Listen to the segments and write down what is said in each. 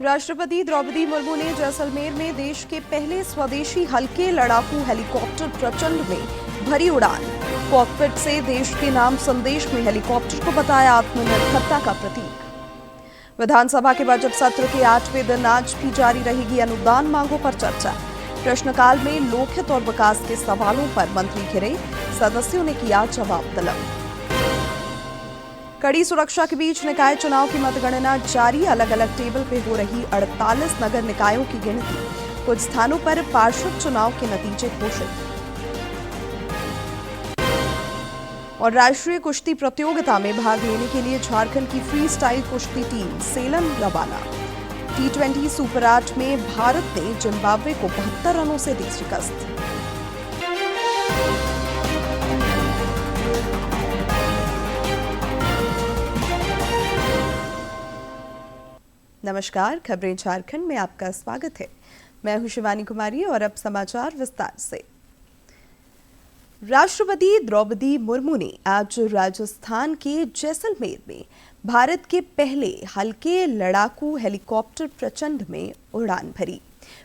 राष्ट्रपति द्रौपदी मुर्मू ने जैसलमेर में देश के पहले स्वदेशी हल्के लड़ाकू हेलीकॉप्टर प्रचंड में भरी उड़ान। कॉकपिट से देश के नाम संदेश में हेलीकॉप्टर को बताया आत्मनिर्भरता का प्रतीक। विधानसभा के बजट सत्र के 8वें दिन आज भी जारी रहेगी अनुदान मांगों पर चर्चा। प्रश्नकाल में लोकहित और विकास के सवालों पर मंत्री घिरे, सदस्यों ने किया जवाब तलब। कड़ी सुरक्षा के बीच निकाय चुनाव की मतगणना जारी। अलग अलग टेबल पे हो रही 48 नगर निकायों की गिनती। कुछ स्थानों पर पार्षद चुनाव के नतीजे घोषित। और राष्ट्रीय कुश्ती प्रतियोगिता में भाग लेने के लिए झारखंड की फ्री स्टाइल कुश्ती टीम सेलन रवाना। T20 सुपर 8 में भारत ने जिम्बाब्वे को 72 रनों से दी शिकस्त। नमस्कार, खबरें झारखंड में आपका स्वागत है। मैं हूं शिवानी कुमारी और अब समाचार विस्तार से। राष्ट्रपति द्रौपदी मुर्मू ने आज राजस्थान के जैसलमेर में भारत के पहले हल्के लड़ाकू हेलीकॉप्टर प्रचंड में उड़ान भरी।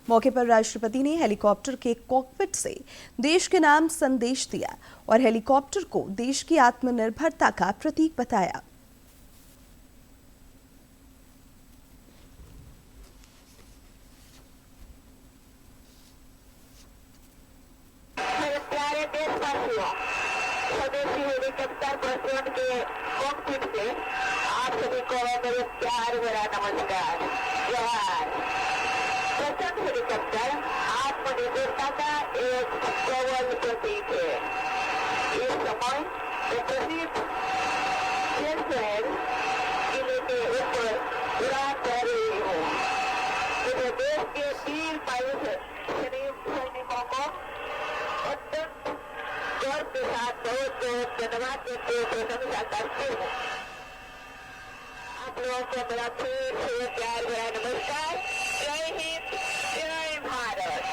मौके पर राष्ट्रपति ने हेलीकॉप्टर के कॉकपिट से देश के नाम संदेश दिया और हेलीकॉप्टर को देश की आत्मनिर्भरता का प्रतीक बताया। स्वदेशी हेलीकॉप्टर प्रचंड के कॉकपिट से आप सभी को मेरे प्यार भरा नमस्कार। जोहार। प्रचंड हेलीकॉप्टर आत्मनिर्भरता का एक प्रबल प्रतीक है। इस समय मैं प्रसिद्ध जैसलमेर किले के ऊपर उड़ान कर रही हूँ। मुझे देश के वीर सैनिकों को अत्यंत गर्व के साथ बहुत बहुत धन्यवाद देते हुए प्रशंसा करते हैं। आप लोगों को मेरा फिर से प्यार भरा नमस्कार। जय हिंद, जय भारत।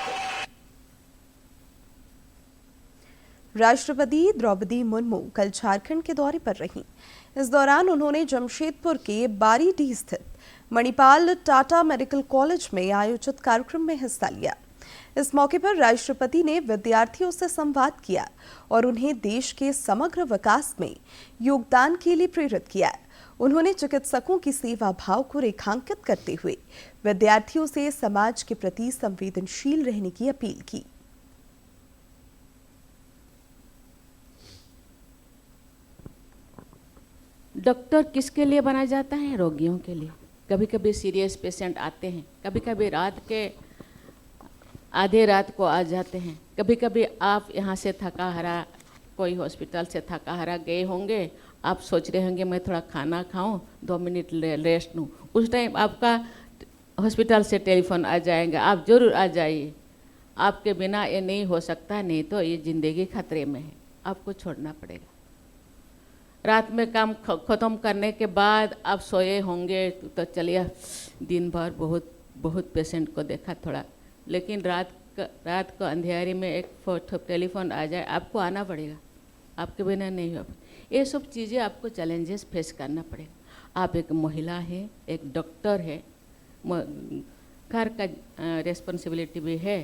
राष्ट्रपति द्रौपदी मुर्मू कल झारखंड के दौरे पर रहीं। इस दौरान उन्होंने जमशेदपुर के बारीडीह स्थित मणिपाल टाटा मेडिकल कॉलेज में आयोजित कार्यक्रम में हिस्सा लिया। इस मौके पर राष्ट्रपति ने विद्यार्थियों से संवाद किया और उन्हें देश के समग्र विकास में योगदान के लिए प्रेरित किया। उन्होंने चिकित्सकों की सेवा भाव को रेखांकित करते हुए विद्यार्थियों से समाज के प्रति संवेदनशील रहने की अपील की। डॉक्टर किसके लिए बना जाता है? रोगियों के लिए। कभी कभी सीरियस पेशेंट आते हैं, कभी कभी रात के आधे रात को आ जाते हैं। कभी कभी आप यहाँ से थका हारा कोई हॉस्पिटल से थका हारा गए होंगे, आप सोच रहे होंगे मैं थोड़ा खाना खाऊं, 2 मिनट रेस्ट लूँ। उस टाइम आपका हॉस्पिटल से टेलीफोन आ जाएगा, आप ज़रूर आ जाइए, आपके बिना ये नहीं हो सकता, नहीं तो ये ज़िंदगी खतरे में है, आपको छोड़ना पड़ेगा। रात में काम ख़त्म करने के बाद आप सोए होंगे तो चलिए दिन भर बहुत पेशेंट को देखा थोड़ा, लेकिन रात को अंधेरे में एक टेलीफोन आ जाए, आपको आना पड़ेगा, आपके बिना नहीं हो। ये सब चीज़ें आपको चैलेंजेस फेस करना पड़ेगा। आप एक महिला है, एक डॉक्टर है, घर का रेस्पॉन्सिबिलिटी भी है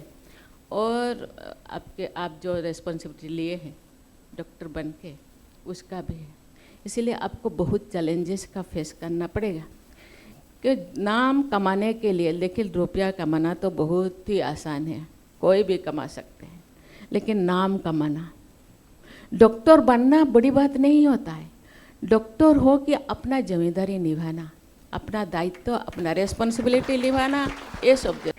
और आप जो रेस्पॉन्सिबिलिटी लिए हैं डॉक्टर बन के उसका भी है। इसीलिए आपको बहुत चैलेंजेस का फेस करना पड़ेगा कि नाम कमाने के लिए, लेकिन रुपया कमाना तो बहुत ही आसान है, कोई भी कमा सकते हैं, लेकिन नाम कमाना, डॉक्टर बनना बड़ी बात नहीं होता है। डॉक्टर हो कि अपना जिम्मेदारी निभाना, अपना दायित्व, अपना रेस्पॉन्सिबिलिटी निभाना, ये सब।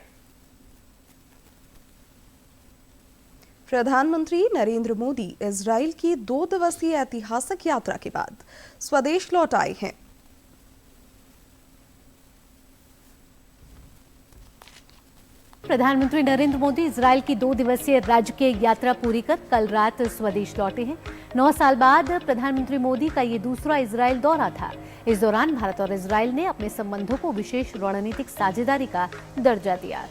प्रधानमंत्री नरेंद्र मोदी इजराइल की 2 दिवसीय ऐतिहासिक यात्रा के बाद स्वदेश लौट आए हैं। प्रधानमंत्री नरेंद्र मोदी इजराइल की 2 दिवसीय राजकीय यात्रा पूरी कर कल रात स्वदेश लौटे हैं। 9 साल बाद प्रधानमंत्री मोदी का ये दूसरा इजराइल दौरा था। इस दौरान भारत और इजराइल ने अपने संबंधों को विशेष रणनीतिक साझेदारी का दर्जा दिया।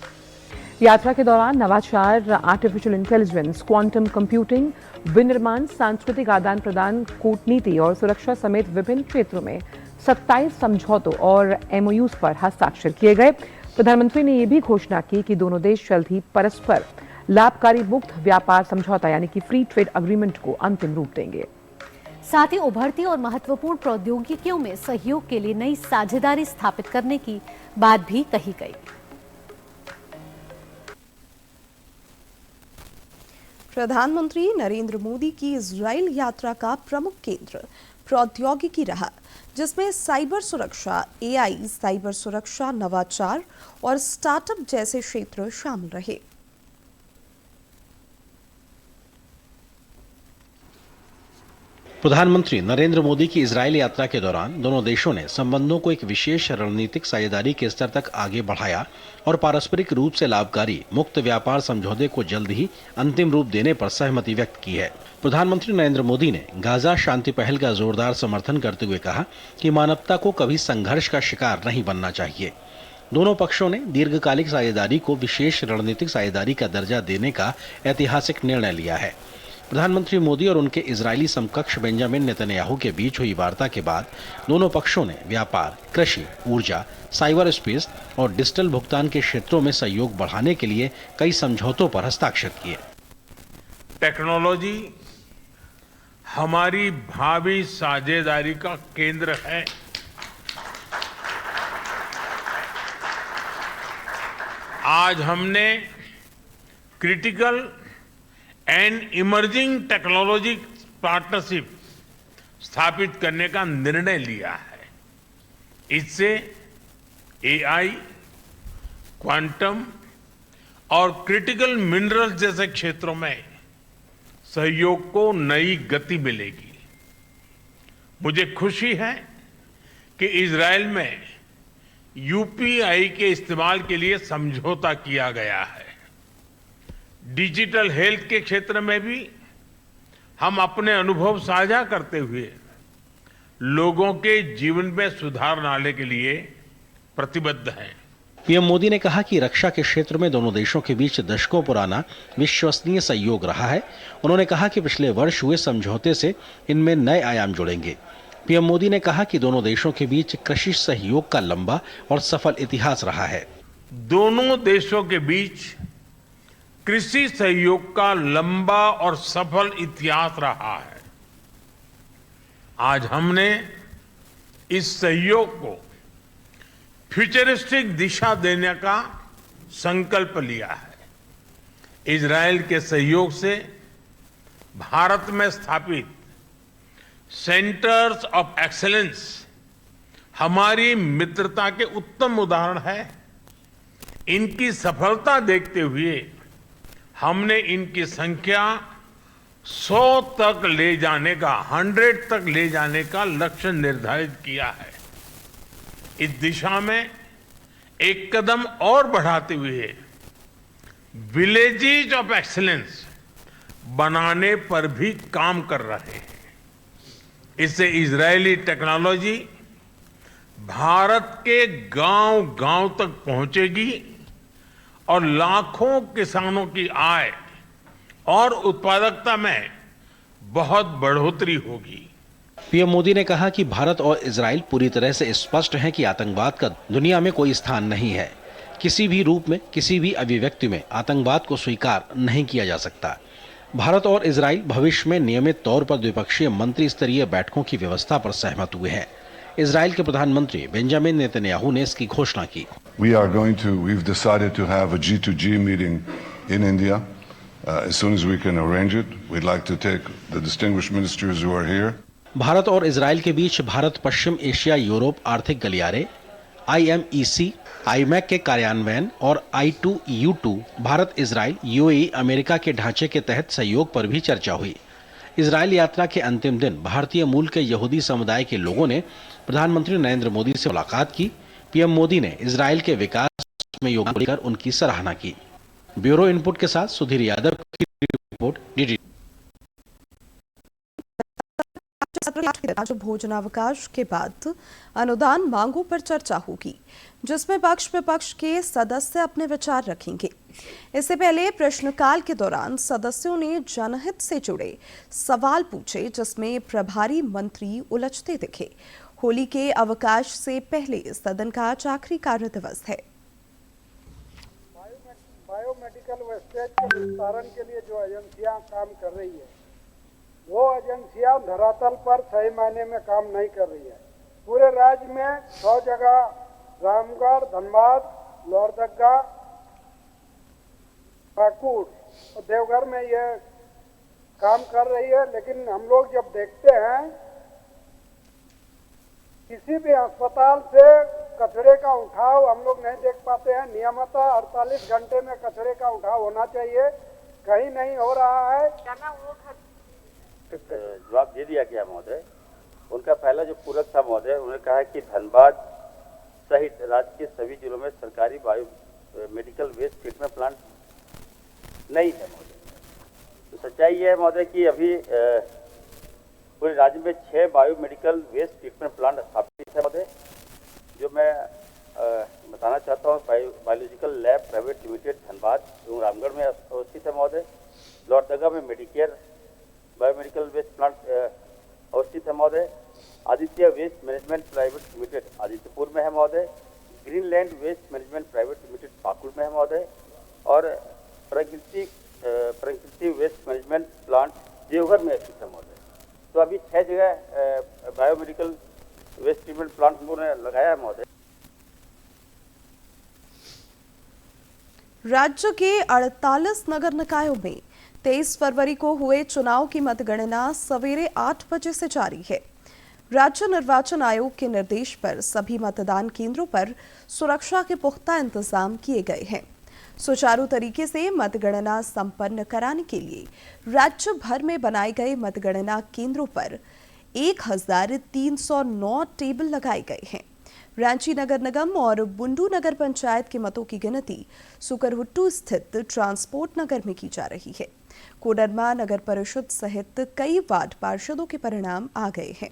यात्रा के दौरान नवाचार, आर्टिफिशियल इंटेलिजेंस, क्वांटम कंप्यूटिंग, विनिर्माण, सांस्कृतिक आदान प्रदान, कूटनीति और सुरक्षा समेत विभिन्न क्षेत्रों में 27 समझौतों और MOUs पर हस्ताक्षर किए गए। प्रधानमंत्री ने यह भी घोषणा की कि दोनों देश जल्द ही परस्पर लाभकारी मुक्त व्यापार समझौता यानी कि फ्री ट्रेड एग्रीमेंट को अंतिम रूप देंगे। साथ ही उभरती और महत्वपूर्ण प्रौद्योगिकियों में सहयोग के लिए नई साझेदारी स्थापित करने की बात भी कही गई। प्रधानमंत्री नरेंद्र मोदी की इजराइल यात्रा का प्रमुख केंद्र प्रौद्योगिकी रहा, जिसमें साइबर सुरक्षा, AI, साइबर सुरक्षा, नवाचार और स्टार्टअप जैसे क्षेत्र शामिल रहे। प्रधानमंत्री नरेंद्र मोदी की इजराइल यात्रा के दौरान दोनों देशों ने संबंधों को एक विशेष रणनीतिक साझेदारी के स्तर तक आगे बढ़ाया और पारस्परिक रूप से लाभकारी मुक्त व्यापार समझौते को जल्द ही अंतिम रूप देने पर सहमति व्यक्त की है। प्रधानमंत्री नरेंद्र मोदी ने गाजा शांति पहल का जोरदार समर्थन करते हुए कहा कि मानवता को कभी संघर्ष का शिकार नहीं बनना चाहिए। दोनों पक्षों ने दीर्घकालिक साझेदारी को विशेष रणनीतिक साझेदारी का दर्जा देने का ऐतिहासिक निर्णय लिया है। प्रधानमंत्री मोदी और उनके इजरायली समकक्ष बेंजामिन नेतन्याहू के बीच हुई वार्ता के बाद दोनों पक्षों ने व्यापार, कृषि, ऊर्जा, साइबर स्पेस और डिजिटल भुगतान के क्षेत्रों में सहयोग बढ़ाने के लिए कई समझौतों पर हस्ताक्षर किए। टेक्नोलॉजी हमारी भावी साझेदारी का केंद्र है। आज हमने critical and emerging technology partnership स्थापित करने का निर्णय लिया है। इससे AI, क्वांटम और क्रिटिकल मिनरल्स जैसे क्षेत्रों में सहयोग को नई गति मिलेगी। मुझे खुशी है कि इजराइल में UPI के इस्तेमाल के लिए समझौता किया गया है। डिजिटल हेल्थ के क्षेत्र में भी हम अपने अनुभव साझा करते हुए लोगों के जीवन में सुधार लाने के लिए प्रतिबद्ध हैं। पीएम मोदी ने कहा कि रक्षा के क्षेत्र में दोनों देशों के बीच दशकों पुराना विश्वसनीय सहयोग रहा है। उन्होंने कहा कि पिछले वर्ष हुए समझौते से इनमें नए आयाम जुड़ेंगे। पीएम मोदी ने कहा कि दोनों देशों के बीच कृषि सहयोग का लंबा और सफल इतिहास रहा है। दोनों देशों के बीच कृषि सहयोग का लंबा और सफल इतिहास रहा है। आज हमने इस सहयोग को फ्यूचरिस्टिक दिशा देने का संकल्प लिया है। इजराइल के सहयोग से भारत में स्थापित सेंटर्स ऑफ एक्सीलेंस हमारी मित्रता के उत्तम उदाहरण है। इनकी सफलता देखते हुए हमने इनकी संख्या 100 तक ले जाने का 100 तक ले जाने का लक्ष्य निर्धारित किया है। इस दिशा में एक कदम और बढ़ाते हुए विलेजेस ऑफ एक्सीलेंस बनाने पर भी काम कर रहे हैं। इससे इजरायली टेक्नोलॉजी भारत के गांव-गांव तक पहुंचेगी और लाखों किसानों की आय और उत्पादकता में बहुत बढ़ोतरी होगी। पीएम मोदी ने कहा कि भारत और इजराइल पूरी तरह से स्पष्ट है कि आतंकवाद का दुनिया में कोई स्थान नहीं है। किसी भी रूप में, किसी भी अभिव्यक्ति में आतंकवाद को स्वीकार नहीं किया जा सकता। भारत और इजराइल भविष्य में नियमित तौर पर द्विपक्षीय मंत्री स्तरीय बैठकों की व्यवस्था पर सहमत हुए हैं। इजराइल के प्रधानमंत्री बेंजामिन नेतन्याहू ने इसकी घोषणा की। We've decided to have a G2G meeting in India as soon as we can arrange it. We'd like to take the distinguished ministers who are here. Bharat और इजराइल के बीच भारत पश्चिम एशिया यूरोप आर्थिक गलियारे IMEC, IMEC के कार्यान्वयन और I2EU2 Bharat Israel UAE America के ढांचे के तहत सहयोग पर भी चर्चा हुई। इजराइल यात्रा के अंतिम दिन भारतीय मूल के यहूदी समुदाय के लोगों ने प्रधानमंत्री नरेंद्र मोदी से मुलाकात की। पीएम मोदी ने इजराइल के विकास में योगदान देकर उनकी सराहना की। ब्यूरो इनपुट के साथ सुधीर यादव की रिपोर्ट, DD। आज भोजनावकाश के बाद अनुदान मांगों पर चर्चा होगी, जिसमें पक्ष विपक्ष के सदस्य अपने विचार रखेंगे। इससे पहले प्रश्नकाल के दौरान सदस्यों ने जनहित से जुड़े सवाल पूछे, जिसमें प्रभारी मंत्री उलझते दिखे। होली के अवकाश से पहले सदन का आज आखिरी कार्य दिवस है। बायोमेडिकल वेस्टेज के निस्तारण के लिए जो एजेंसियां काम कर रही है, वो एजेंसियां धरातल पर सही मायने में काम नहीं कर रही है। पूरे राज्य में 100 जगह रामगढ़, धनबाद, लोहरदगा, पाकुड़ और देवघर में ये काम कर रही है। लेकिन हम लोग जब देखते हैं किसी भी अस्पताल से कचरे का उठाव हम लोग नहीं देख पाते हैं। नियमतः 48 घंटे में कचरे का उठाव होना चाहिए, कहीं नहीं हो रहा है। जवाब दे दिया गया महोदय। उनका पहला जो पूरक था महोदय, उन्होंने कहा कि धनबाद सहित राज्य के सभी जिलों में सरकारी biomedical waste treatment plant नहीं है महोदय। तो सच्चाई है महोदय कि अभी पूरे राज्य में 6 biomedical waste treatment plant स्थापित है महोदय। जो मैं बताना चाहता हूँ, biological lab private limited Dhanbad एवं रामगढ़ में अवस्थित है महोदय। लोहरदगा में मेडिकेयर बायोमेडिकल वेस्ट प्लांट अवस्थित है महोदय। Aditya waste management private limited Adityapur में है महोदय। Greenland waste management private limited Pakur में है महोदय। और प्रकृति वेस्ट मैनेजमेंट प्लांट देवघर में स्थित है महोदय। तो अभी 6 जगह बायोमेडिकल वेस्ट ट्रीटमेंट प्लांट उन्होंने लगाया है महोदय। राज्य के 48 नगर निकायों में 23 फरवरी को हुए चुनाव की मतगणना सवेरे 8 बजे से जारी है। राज्य निर्वाचन आयोग के निर्देश पर सभी मतदान केंद्रों पर सुरक्षा के पुख्ता इंतजाम किए गए हैं। सुचारू तरीके से मतगणना संपन्न कराने के लिए राज्य भर में बनाए गए मतगणना केंद्रों पर 1309 टेबल लगाए गए हैं। रांची नगर निगम और बुंडू नगर पंचायत के मतों की गिनती सुकरहुट्टू स्थित ट्रांसपोर्ट नगर में की जा रही है। कोडरमा नगर परिषद सहित कई वार्ड पार्षदों के परिणाम आ गए हैं।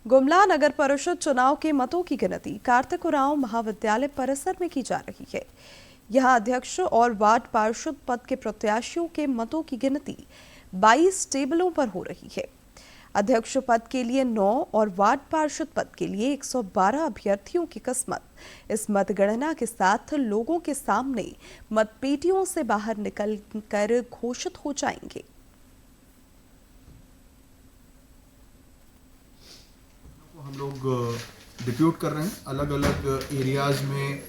गुमला नगर परिषद चुनाव के मतों की गिनती कार्तिक उरांव महाविद्यालय परिसर में की जा रही है। यहां अध्यक्ष और वार्ड पार्षद पद के प्रत्याशियों के मतों की गिनती 22 टेबलों पर हो रही है। अध्यक्ष पद के लिए 9 और वार्ड पार्षद पद के लिए 112 अभ्यर्थियों की किस्मत इस मतगणना के साथ लोगों के सामने मतपेटियों से बाहर निकलकर घोषित हो जाएंगे। हम लोग डिप्यूट कर रहे हैं। अलग अलग एरियाज में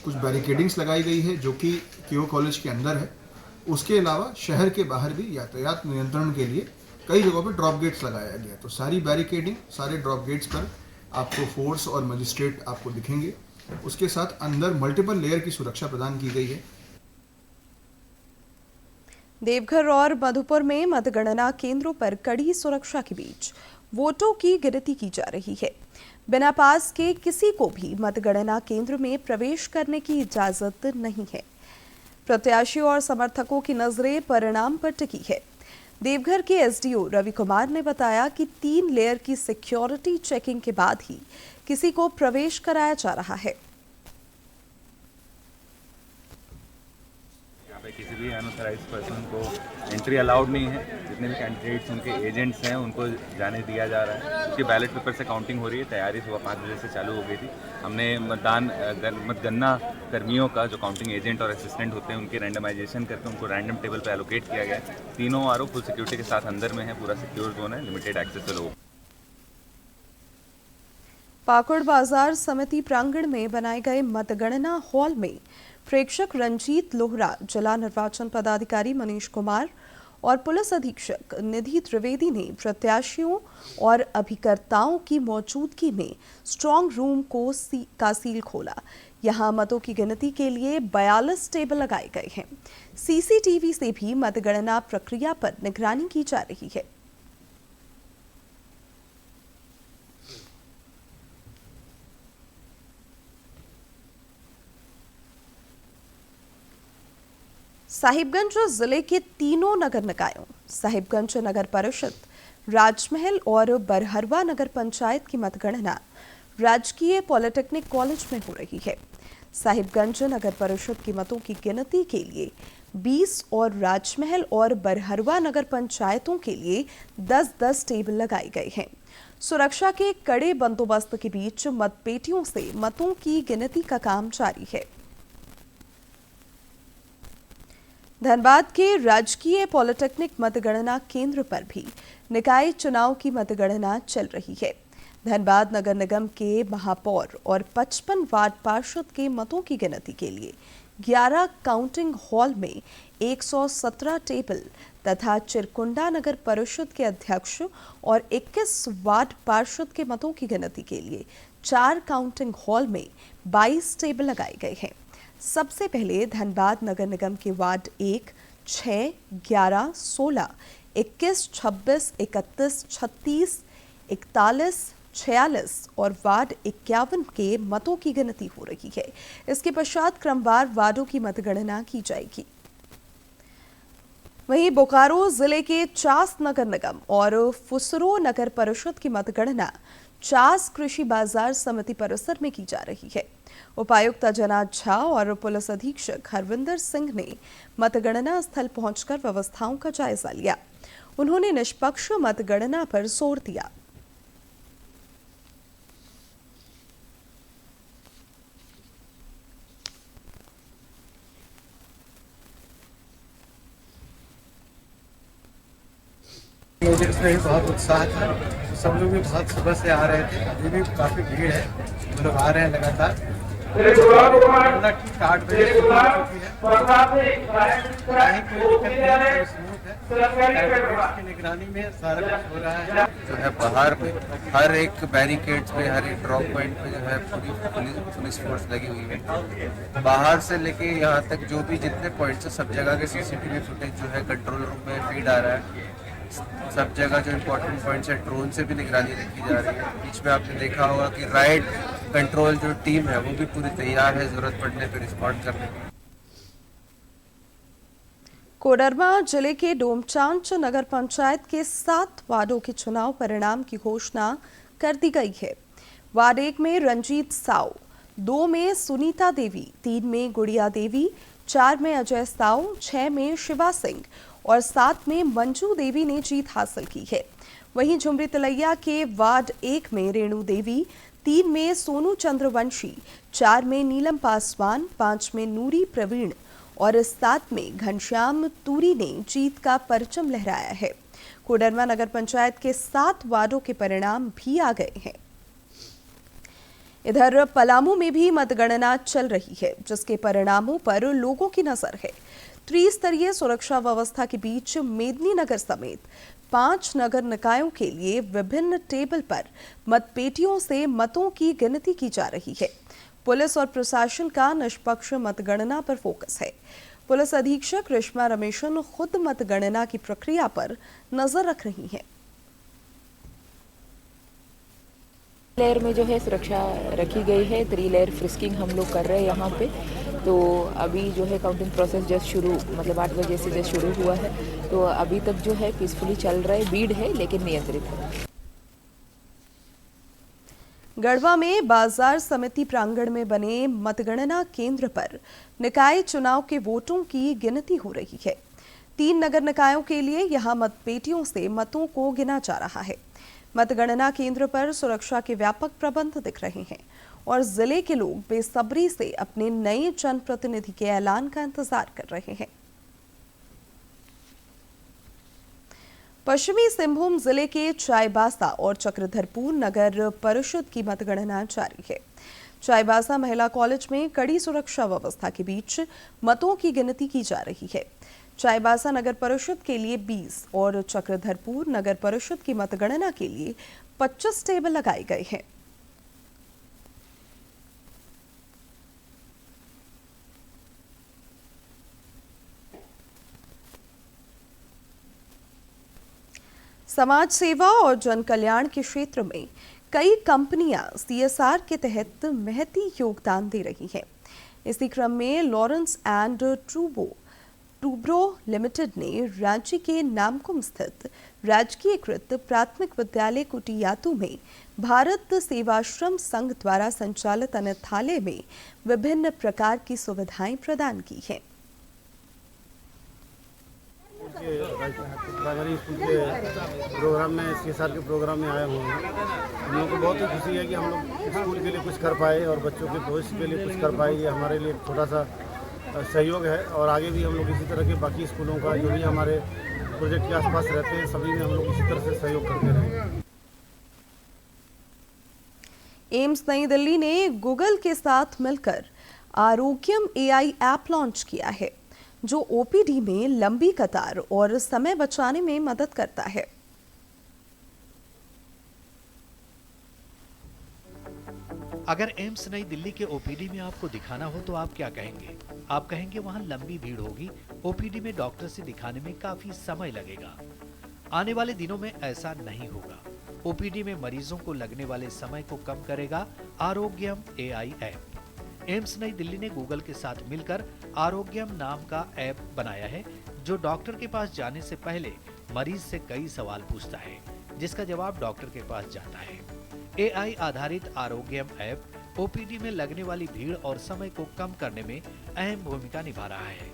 कुछ बैरिकेडिंग्स लगाई गई है जो कि केओ कॉलेज के अंदर है। उसके अलावा शहर के बाहर भी यातायात नियंत्रण के लिए कई जगहों पर ड्रॉप गेट्स लगाया गया। तो सारी बैरिकेडिंग, सारे ड्रॉप गेट्स पर आपको फोर्स और मजिस्ट्रेट आपको दिखेंगे। उसके साथ अंदर मल्टीपल लेयर की सुरक्षा प्रदान की गई है। देवघर और मधुपुर में मतगणना केंद्रों पर कड़ी सुरक्षा के बीच वोटों की गिनती की जा रही है। बिना पास के किसी को भी मतगणना केंद्र में प्रवेश करने की इजाजत नहीं है। प्रत्याशियों और समर्थकों की नजरें परिणाम पर टिकी है। देवघर के एसडीओ रवि कुमार ने बताया कि 3 लेयर की सिक्योरिटी चेकिंग के बाद ही किसी को प्रवेश कराया जा रहा है। किसी भी अनऑथराइज्ड पर्सन को एंट्री अलाउड नहीं है। जितने भी कैंडिडेट्स उनके एजेंट्स हैं उनको जाने दिया जा रहा है। उसकी बैलेट पेपर से काउंटिंग हो रही है। तैयारी सुबह 5 बजे से चालू हो गई थी। हमने मतगणना कर्मियों का जो काउंटिंग एजेंट और असिस्टेंट होते हैं उनके रैंडमाइजेशन करके उनको रैंडम टेबल पर एलोकेट किया गया है। तीनों आरओ फुल सिक्योरिटी के साथ अंदर में है। पूरा सिक्योर जोन है, लिमिटेड एक्सेस है लोगों। पाकुड़ बाजार समिति प्रांगण में बनाए गए मतगणना हॉल में प्रेक्षक रंजीत लोहरा, जिला निर्वाचन पदाधिकारी मनीष कुमार और पुलिस अधीक्षक निधि त्रिवेदी ने प्रत्याशियों और अभिकर्ताओं की मौजूदगी में स्ट्रांग रूम का सील खोला। यहां मतों की गिनती के लिए 42 टेबल लगाए गए हैं। सीसीटीवी से भी मतगणना प्रक्रिया पर निगरानी की जा रही है। साहिबगंज जिले के तीनों नगर निकायों साहिबगंज नगर परिषद, राजमहल और बरहरवा नगर पंचायत की मतगणना राजकीय पॉलिटेक्निक कॉलेज में हो रही है। साहिबगंज नगर परिषद की मतों की गिनती के लिए 20 और राजमहल और बरहरवा नगर पंचायतों के लिए 10-10 टेबल लगाए गए हैं। सुरक्षा के कड़े बंदोबस्त के बीच मतपेटियों से मतों की गिनती का काम जारी है। धनबाद के राजकीय पॉलिटेक्निक मतगणना केंद्र पर भी निकाय चुनाव की मतगणना चल रही है। धनबाद नगर निगम के महापौर और 55 वार्ड पार्षद के मतों की गिनती के लिए 11 काउंटिंग हॉल में 117 टेबल तथा चिरकुंडा नगर परिषद के अध्यक्ष और 21 वार्ड पार्षद के मतों की गिनती के लिए 4 काउंटिंग हॉल में 22 टेबल लगाए गए हैं। सबसे पहले धनबाद नगर निगम के वार्ड 1, 6, 11, 16, 21, 26, 31, 36, 41, 46 और वार्ड 51 के मतों की गिनती हो रही है। इसके पश्चात क्रमवार वार्डों की मतगणना की जाएगी। वहीं बोकारो जिले के चास नगर निगम और फुसरो नगर परिषद की मतगणना चास कृषि बाजार समिति परिसर में की जा रही है। उपायुक्त अजनाथ झा और पुलिस अधीक्षक हरविंदर सिंह ने मतगणना स्थल पहुंचकर व्यवस्थाओं का जायजा लिया। उन्होंने निष्पक्ष मतगणना पर जोर दिया। मुझे इसमें बहुत उत्साह था। सब लोग भी बहुत सुबह से आ रहे थे। अभी भी काफी भीड़ है, लोग आ रहे हैं लगातार। गणना ठीक 8 बजे शुरू हो चुकी है। कहीं कोई दिक्कत नहीं है, स्मूथ है। की निगरानी में सारा कुछ हो रहा है। जो है बाहर में हर एक बैरिकेड्स पे, हर एक ड्रॉप पॉइंट पे जो है पूरी पुलिस फोर्स लगी हुई है। बाहर से लेके यहाँ तक जो भी जितने पॉइंट्स है सब जगह के सीसीटीवी फुटेज जो है कंट्रोल रूम में फीड आ रहा है। सब जगह जो इम्पोर्टेंट पॉइंट्स है ड्रोन से भी निगरानी रखी जा रही है। बीच में आपने देखा होगा कि राइड कंट्रोल जो टीम है वो भी पूरी तैयार है जरूरत पड़ने पर रिस्पॉन्ड करने की। कोडरमा जिले के डोमचांच नगर पंचायत के 7 वार्डों के चुनाव परिणाम की घोषणा कर दी गई है। वार्ड 1 में रंजीत साव, 2 में सुनीता देवी, 3 में गुड़िया देवी, 4 में अजय साव, 6 में शिवा सिंह और 7 में मंजू देवी ने जीत हासिल की है। वहीं झुमरी तलैया के वार्ड 1 में रेणु देवी, 3 में सोनू चंद्रवंशी, 4 में नीलम पासवान, 5 में नूरी प्रवीण और 7 में घनश्याम तूरी ने जीत का परचम लहराया है। कोडरमा नगर पंचायत के 7 वार्डों के परिणाम भी आ गए हैं। इधर पलामू में भी मतगणना चल रही है, जिसके परिणामों पर लोगों की नजर है। त्रिस्तरीय सुरक्षा व्यवस्था के बीच मेदिनीनगर समेत 5 नगर निकायों के लिए विभिन्न टेबल पर मतपेटियों से मतों की गिनती की जा रही है। पुलिस और प्रशासन का निष्पक्ष मतगणना पर फोकस है। पुलिस अधीक्षक रेशमा रमेशन खुद मतगणना की प्रक्रिया पर नजर रख रही हैं। लेयर में जो है सुरक्षा रखी गई है। 3 लेयर फ्रिस्किंग हम लोग कर रहे हैं यहाँ पे। तो अभी जो है काउंटिंग प्रोसेस जस्ट शुरू, मतलब 8 बजे से जस्ट शुरू हुआ है। तो अभी तक जो है पीसफुली चल रहा है। भीड़ है लेकिन नियंत्रित है। गढ़वा में बाजार समिति प्रांगण में बने मतगणना केंद्र पर निकाय चुनाव के वोटों की गिनती हो रही है। 3 नगर निकायों के लिए यहां मतपेटियों से मतों को गिना जा रहा है। मतगणना केंद्र पर सुरक्षा के व्यापक प्रबंध दिख रहे हैं और जिले के लोग बेसब्री से अपने नए जनप्रतिनिधि के ऐलान का इंतजार कर रहे हैं। पश्चिमी सिंहभूम जिले के चाईबासा और चक्रधरपुर नगर परिषद की मतगणना जारी है। चाईबासा महिला कॉलेज में कड़ी सुरक्षा व्यवस्था के बीच मतों की गिनती की जा रही है। चाईबासा नगर परिषद के लिए 20 और चक्रधरपुर नगर परिषद की मतगणना के लिए 25 टेबल लगाए गए हैं। समाज सेवा और जन कल्याण के क्षेत्र में कई कंपनियां CSR के तहत महती योगदान दे रही हैं। इसी क्रम में लॉरेंस एंड ट्रूबो टूब्रो लिमिटेड ने रांची के नामकुम स्थित राजकीयकृत प्राथमिक विद्यालय कुटियातू में भारत सेवाश्रम संघ द्वारा संचालित अनाथालय में विभिन्न प्रकार की सुविधाएं प्रदान की हैं। प्राइमरी स्कूल के प्रोग्राम में इस साल के प्रोग्राम में आए हुए हैं। हम लोग को बहुत ही खुशी है कि हम लोग स्कूल के लिए कुछ कर पाए और बच्चों के भविष्य के लिए कुछ कर पाए। ये हमारे लिए छोटा सा सहयोग है और आगे भी हम लोग इसी तरह के बाकी स्कूलों का जो भी हमारे प्रोजेक्ट के आसपास रहते हैं सभी में हम लोग इसी तरह से सहयोग करते रहेंगे। एम्स नई दिल्ली ने गूगल के साथ मिलकर आरोग्यम AI ऐप लॉन्च किया है, जो OPD में लंबी कतार और समय बचाने में मदद करता है। अगर एम्स नई दिल्ली के OPD में आपको दिखाना हो तो आप क्या कहेंगे? आप कहेंगे वहां लंबी भीड़ होगी, OPD में डॉक्टर से दिखाने में काफी समय लगेगा। आने वाले दिनों में ऐसा नहीं होगा। OPD में मरीजों को लगने वाले समय को कम करेगा आरोग्यम AI ऐप। एम्स नई दिल्ली ने गूगल के साथ मिलकर आरोग्यम नाम का ऐप बनाया है, जो डॉक्टर के पास जाने से पहले मरीज से कई सवाल पूछता है, जिसका जवाब डॉक्टर के पास जाता है। AI आधारित आरोग्यम ऐप OPD में लगने वाली भीड़ और समय को कम करने में अहम भूमिका निभा रहा है।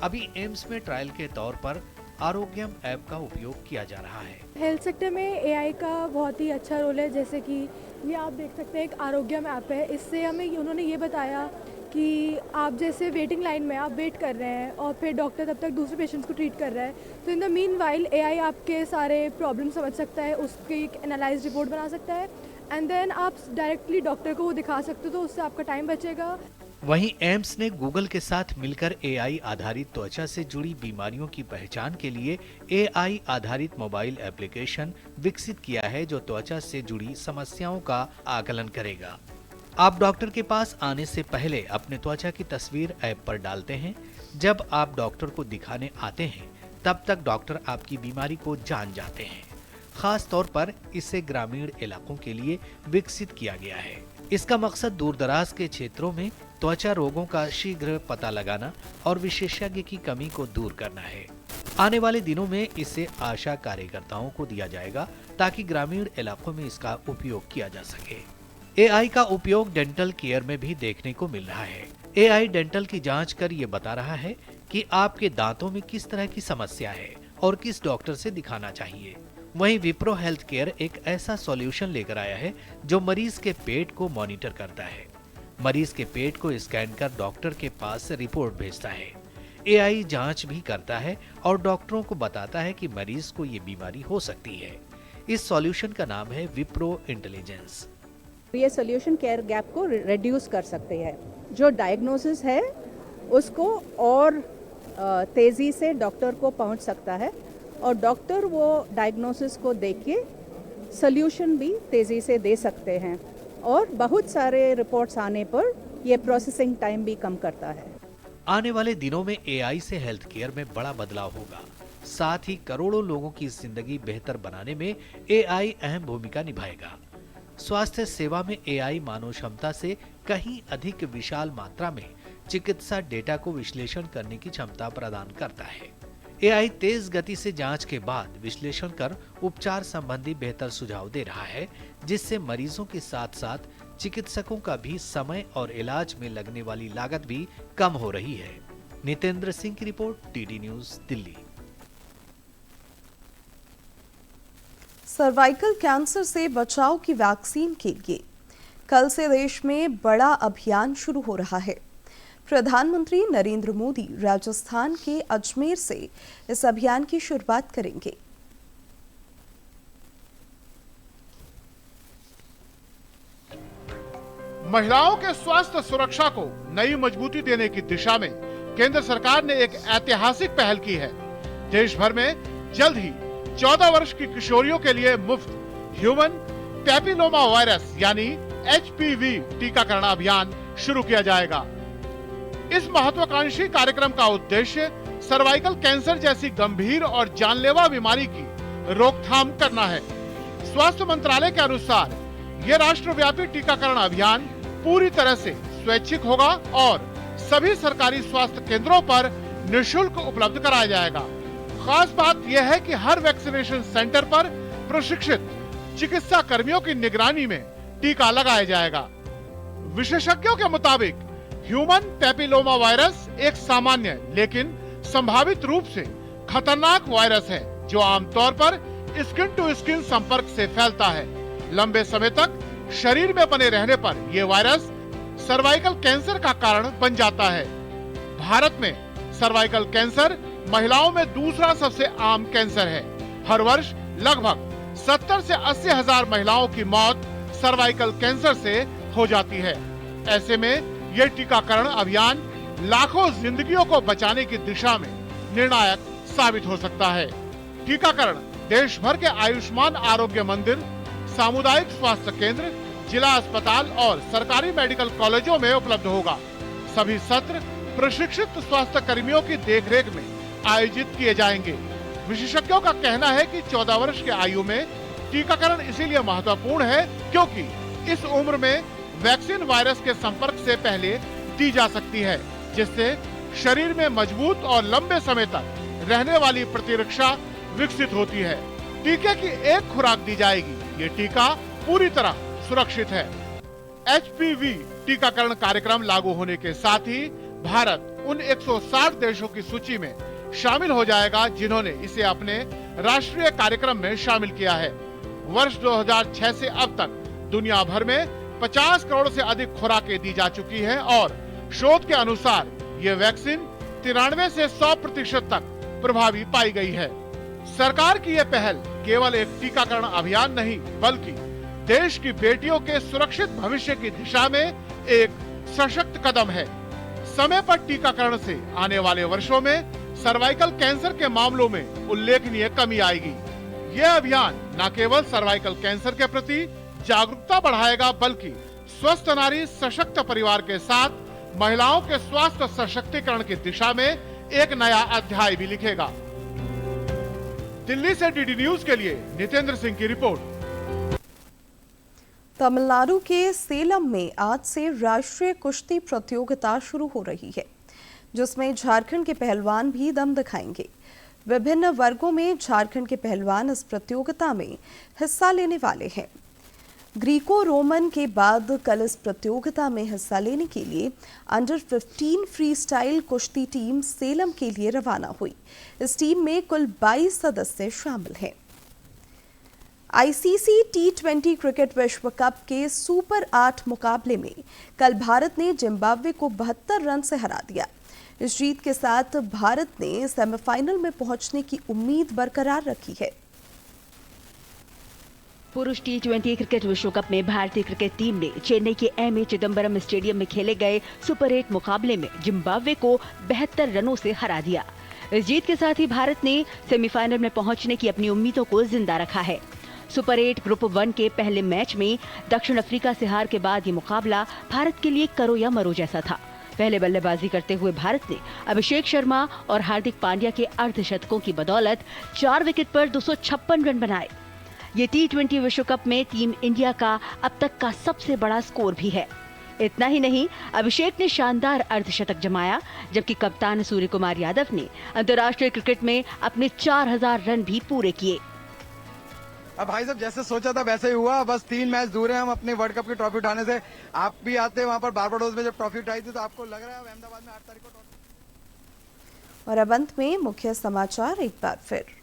अभी एम्स में ट्रायल के तौर पर आरोग्यम ऐप का उपयोग किया जा रहा है। हेल्थ सेक्टर में AI का बहुत ही अच्छा रोल है। जैसे कि ये आप देख सकते हैं, एक आरोग्यम ऐप है। इससे हमें उन्होंने ये बताया कि आप जैसे वेटिंग लाइन में आप वेट कर रहे हैं और फिर डॉक्टर तब तक दूसरे पेशेंट्स को ट्रीट कर रहा है, तो in the mean while AI आपके सारे प्रॉब्लम समझ सकता है, उसकी एक एनालाइज रिपोर्ट बना सकता है एंड देन आप डायरेक्टली डॉक्टर को वो दिखा सकते हो, तो उससे आपका टाइम बचेगा। वहीं एम्स ने गूगल के साथ मिलकर AI आधारित त्वचा से जुड़ी बीमारियों की पहचान के लिए AI आधारित मोबाइल एप्लीकेशन विकसित किया है, जो त्वचा से जुड़ी समस्याओं का आकलन करेगा। आप डॉक्टर के पास आने से पहले अपने त्वचा की तस्वीर ऐप पर डालते हैं। जब आप डॉक्टर को दिखाने आते हैं, तब तक डॉक्टर आपकी बीमारी को जान जाते हैं। खास तौर पर इसे ग्रामीण इलाकों के लिए विकसित किया गया है। इसका मकसद दूरदराज के क्षेत्रों में त्वचा रोगों का शीघ्र पता लगाना और विशेषज्ञ की कमी को दूर करना है। आने वाले दिनों में इसे आशा कार्यकर्ताओं को दिया जाएगा, ताकि ग्रामीण इलाकों में इसका उपयोग किया जा सके। AI का उपयोग डेंटल केयर में भी देखने को मिल रहा है। AI डेंटल की जांच कर ये बता रहा है कि आपके दांतों में किस तरह की समस्या है और किस डॉक्टर से दिखाना चाहिए। वहीं विप्रो हेल्थ केयर एक ऐसा सॉल्यूशन लेकर आया है, जो मरीज के पेट को मॉनिटर करता है। मरीज के पेट को स्कैन कर डॉक्टर के पास रिपोर्ट भेजता है। AI जांच भी करता है और डॉक्टरों को बताता है कि मरीज को ये बीमारी हो सकती है। इस सॉल्यूशन का नाम है विप्रो इंटेलिजेंस। ये सॉल्यूशन केयर गैप को रिड्यूस कर सकते हैं। जो डायग्नोसिस है उसको और तेज़ी से डॉक्टर को पहुंच सकता है और डॉक्टर वो डायग्नोसिस को देख के सॉल्यूशन भी तेज़ी से दे सकते हैं और बहुत सारे रिपोर्ट्स आने पर ये प्रोसेसिंग टाइम भी कम करता है। आने वाले दिनों में AI से हेल्थ केयर में बड़ा बदलाव होगा। साथ ही करोड़ों लोगों की जिंदगी बेहतर बनाने में AI अहम भूमिका निभाएगा। स्वास्थ्य सेवा में AI मानव क्षमता से कहीं अधिक विशाल मात्रा में चिकित्सा डेटा को विश्लेषण करने की क्षमता प्रदान करता है। AI तेज गति से जांच के बाद विश्लेषण कर उपचार संबंधी बेहतर सुझाव दे रहा है, जिससे मरीजों के साथ साथ चिकित्सकों का भी समय और इलाज में लगने वाली लागत भी कम हो रही है। नितेंद्र सिंह की report, TD news, Delhi. Cervical cancer से बचाव की वैक्सीन के लिए कल से देश में बड़ा अभियान शुरू हो रहा है। प्रधानमंत्री नरेंद्र मोदी राजस्थान के अजमेर से इस अभियान की शुरुआत करेंगे। महिलाओं के स्वास्थ्य सुरक्षा को नई मजबूती देने की दिशा में केंद्र सरकार ने एक ऐतिहासिक पहल की है। देश भर में जल्द ही 14 वर्ष की किशोरियों के लिए मुफ्त ह्यूमन पैपिलोमा वायरस यानी HPV टीकाकरण अभियान शुरू किया जाएगा। इस महत्वाकांक्षी कार्यक्रम का उद्देश्य सर्वाइकल कैंसर जैसी गंभीर और जानलेवा बीमारी की रोकथाम करना है। स्वास्थ्य मंत्रालय के अनुसार यह राष्ट्रव्यापी टीकाकरण अभियान पूरी तरह से स्वैच्छिक होगा और सभी सरकारी स्वास्थ्य केंद्रों पर निःशुल्क उपलब्ध कराया जाएगा। खास बात यह है कि हर वैक्सीनेशन सेंटर पर प्रशिक्षित चिकित्सा कर्मियों की निगरानी में टीका लगाया जाएगा। विशेषज्ञों के मुताबिक ह्यूमन पैपिलोमा वायरस एक सामान्य लेकिन संभावित रूप से खतरनाक वायरस है जो आमतौर पर स्किन टू स्किन संपर्क से फैलता है। लंबे समय तक शरीर में बने रहने पर यह वायरस सर्वाइकल कैंसर का कारण बन जाता है। भारत में सर्वाइकल कैंसर महिलाओं में दूसरा सबसे आम कैंसर है। हर वर्ष लगभग 70 से 80 हजार महिलाओं की मौत सर्वाइकल कैंसर से हो जाती है। ऐसे में यह टीकाकरण अभियान लाखों जिंदगियों को बचाने की दिशा में निर्णायक साबित हो सकता है। टीकाकरण देश भर के आयुष्मान आरोग्य मंदिर, सामुदायिक स्वास्थ्य केंद्र, जिला अस्पताल और सरकारी मेडिकल कॉलेजों में उपलब्ध होगा। सभी सत्र प्रशिक्षित स्वास्थ्य कर्मियों की देखरेख में आयोजित किए जाएंगे। विशेषज्ञों का कहना है कि 14 वर्ष की आयु में टीकाकरण इसीलिए महत्वपूर्ण है क्योंकि इस उम्र में वैक्सीन वायरस के संपर्क से पहले दी जा सकती है, जिससे शरीर में मजबूत और लंबे समय तक रहने वाली प्रतिरक्षा विकसित होती है। टीके की एक खुराक दी जाएगी। ये टीका पूरी तरह सुरक्षित है। HPV टीकाकरण कार्यक्रम लागू होने के साथ ही भारत उन 160 देशों की सूची में शामिल हो जाएगा जिन्होंने इसे अपने राष्ट्रीय कार्यक्रम में शामिल किया है। वर्ष 2006 से अब तक दुनिया भर में 50 करोड़ से अधिक खुराकें दी जा चुकी हैं और शोध के अनुसार ये वैक्सीन 93 से 100% तक प्रभावी पाई गई है। सरकार की यह पहल केवल एक टीकाकरण अभियान नहीं बल्कि देश की बेटियों के सुरक्षित भविष्य की दिशा में एक सशक्त कदम है। समय पर टीकाकरण से आने वाले वर्षों में सर्वाइकल कैंसर के मामलों में उल्लेखनीय कमी आएगी। यह अभियान न केवल सर्वाइकल कैंसर के प्रति जागरूकता बढ़ाएगा बल्कि स्वस्थ नारी सशक्त परिवार के साथ महिलाओं के स्वास्थ्य सशक्तिकरण की दिशा में एक नया अध्याय भी लिखेगा। दिल्ली से डीडी न्यूज के लिए नितेंद्र सिंह की रिपोर्ट। तमिलनाडु के सेलम में आज से राष्ट्रीय कुश्ती प्रतियोगिता शुरू हो रही है, जिसमें झारखंड के पहलवान भी दम दिखाएंगे। विभिन्न वर्गों में झारखंड के पहलवान इस प्रतियोगिता में हिस्सा लेने वाले हैं। ग्रीको रोमन के बाद कल इस प्रतियोगिता में हिस्सा लेने के लिए अंडर 15 फ्री स्टाइल कुश्ती टीम सेलम के लिए रवाना हुई। इस टीम में कुल 22 सदस्य शामिल हैं। ICC T20 क्रिकेट विश्व कप के सुपर 8 मुकाबले में कल भारत ने जिम्बाब्वे को 72 रन से हरा दिया। इस जीत के साथ भारत ने सेमीफाइनल में पहुंचने की उम्मीद बरकरार रखी है। पुरुष T20 क्रिकेट विश्व कप में भारतीय क्रिकेट टीम ने चेन्नई के M.A. चिदम्बरम स्टेडियम में खेले गए सुपर 8 मुकाबले में जिम्बाब्वे को 72 रनों से हरा दिया। इस जीत के साथ ही भारत ने सेमीफाइनल में पहुंचने की अपनी उम्मीदों को जिंदा रखा है। सुपर 8 ग्रुप 1 के पहले मैच में दक्षिण अफ्रीका से हार के बाद ये मुकाबला भारत के लिए करो या मरो जैसा था। पहले बल्लेबाजी करते हुए भारत ने अभिषेक शर्मा और हार्दिक पांड्या के अर्धशतकों की बदौलत 4 विकेट पर 256 रन बनाए। ये T20 विश्व कप में टीम इंडिया का अब तक का सबसे बड़ा स्कोर भी है। इतना ही नहीं, अभिषेक ने शानदार अर्धशतक जमाया, जबकि कप्तान सूर्य कुमार यादव ने अंतर्राष्ट्रीय क्रिकेट में अपने 4000 रन भी पूरे किए। अब भाई साहब जैसे सोचा था वैसे ही हुआ। बस 3 मैच दूर हैं हम अपने वर्ल्ड कप की ट्रॉफी उठाने से। आप भी आते वहां पर बारबाडोस में जब ट्रॉफी उठाई थी तो आपको लग रहा है अहमदाबाद में 8 तारीख को। और अब अंत में मुख्य समाचार एक बार फिर।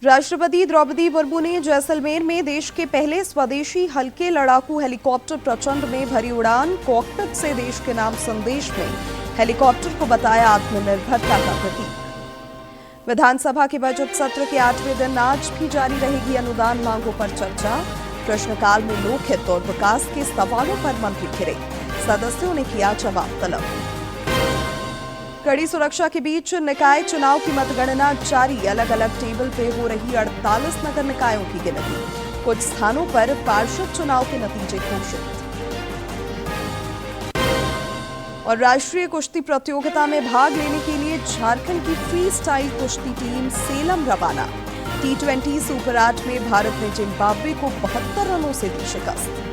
राष्ट्रपति द्रौपदी मुर्मू ने जैसलमेर में देश के पहले स्वदेशी हल्के लड़ाकू हेलीकॉप्टर प्रचंड में भरी उड़ान कॉकपिट से देश के नाम संदेश में हेलीकॉप्टर को बताया आत्मनिर्भरता का प्रतीक। विधानसभा के बजट सत्र के 8वें दिन आज भी जारी रहेगी अनुदान मांगों पर चर्चा। प्रश्नकाल में लोकहित और विकास के सवालों पर मंत्री घिरे, सदस्यों ने किया जवाब तलब। कड़ी सुरक्षा के बीच निकाय चुनाव की मतगणना जारी। अलग अलग टेबल पे हो रही 48 नगर निकायों की गिनती। कुछ स्थानों पर पार्षद चुनाव के नतीजे घोषित। और राष्ट्रीय कुश्ती प्रतियोगिता में भाग लेने के लिए झारखंड की फ्री स्टाइल कुश्ती टीम सेलम रवाना। T20 सुपर 8 में भारत ने जिम्बाब्वे को 72 रनों से दी शिकस्त।